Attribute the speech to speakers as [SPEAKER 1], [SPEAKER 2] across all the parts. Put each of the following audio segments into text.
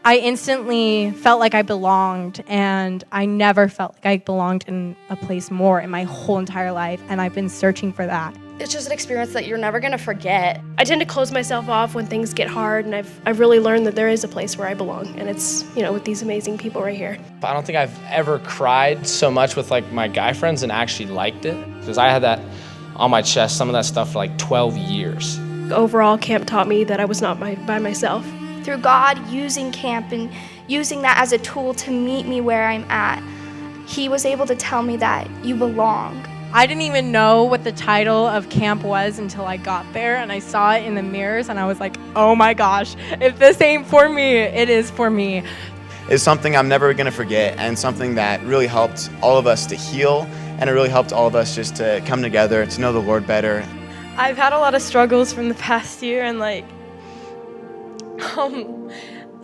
[SPEAKER 1] I instantly felt like I belonged, and I never felt like I belonged in a place more in my whole entire life, and I've been searching for that.
[SPEAKER 2] It's just an experience that you're never gonna forget.
[SPEAKER 3] I tend to close myself off when things get hard, and I've really learned that there is a place where I belong, and it's, with these amazing people right here.
[SPEAKER 4] I don't think I've ever cried so much with like my guy friends and actually liked it, because I had that on my chest, some of that stuff for like 12 years.
[SPEAKER 3] Overall, camp taught me that I was not by myself.
[SPEAKER 5] Through God using camp and using that as a tool to meet me where I'm at, He was able to tell me that you belong.
[SPEAKER 1] I didn't even know what the title of camp was until I got there, and I saw it in the mirrors, and I was like, oh my gosh, if this ain't for me, it is for me.
[SPEAKER 6] It's something I'm never going to forget, and something that really helped all of us to heal, and it really helped all of us just to come together, to know the Lord better.
[SPEAKER 7] I've had a lot of struggles from the past year, and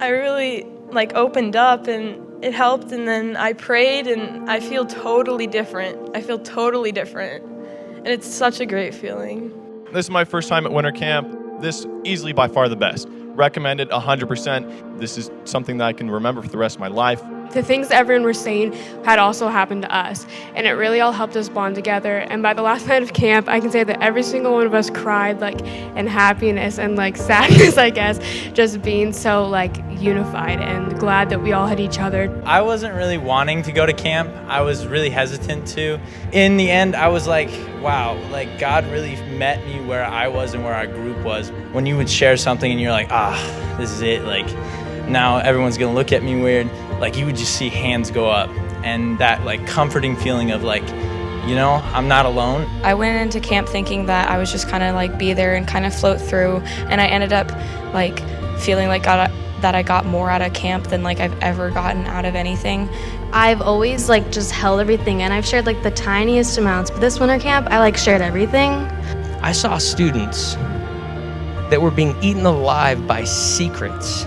[SPEAKER 7] I really opened up, and it helped, and then I prayed, and I feel totally different. And it's such a great feeling.
[SPEAKER 8] This is my first time at winter camp. This easily by far the best. Recommended 100%. This is something that I can remember for the rest of my life.
[SPEAKER 9] The things that everyone was saying had also happened to us, and it really all helped us bond together. And by the last night of camp, I can say that every single one of us cried in happiness and sadness, I guess, just being so unified and glad that we all had each other.
[SPEAKER 10] I wasn't really wanting to go to camp. I was really hesitant to. In the end, I was like, wow, God really met me where I was and where our group was. When you would share something and you're like, this is it, now everyone's gonna look at me weird, you would just see hands go up, and that comforting feeling of I'm not alone.
[SPEAKER 11] I went into camp thinking that I was just kind of be there and kind of float through, and I ended up feeling that I got more out of camp than I've ever gotten out of anything.
[SPEAKER 12] I've always just held everything in. I've shared the tiniest amounts, but this winter camp I shared everything.
[SPEAKER 13] I saw students that were being eaten alive by secrets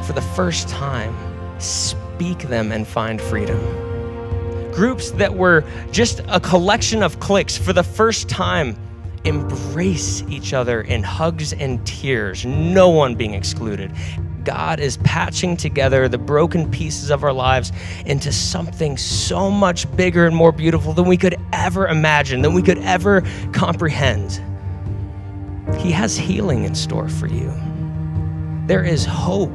[SPEAKER 13] for the first time speak them and find freedom. Groups that were just a collection of cliques for the first time embrace each other in hugs and tears, no one being excluded. God is patching together the broken pieces of our lives into something so much bigger and more beautiful than we could ever imagine, than we could ever comprehend. He has healing in store for you. There is hope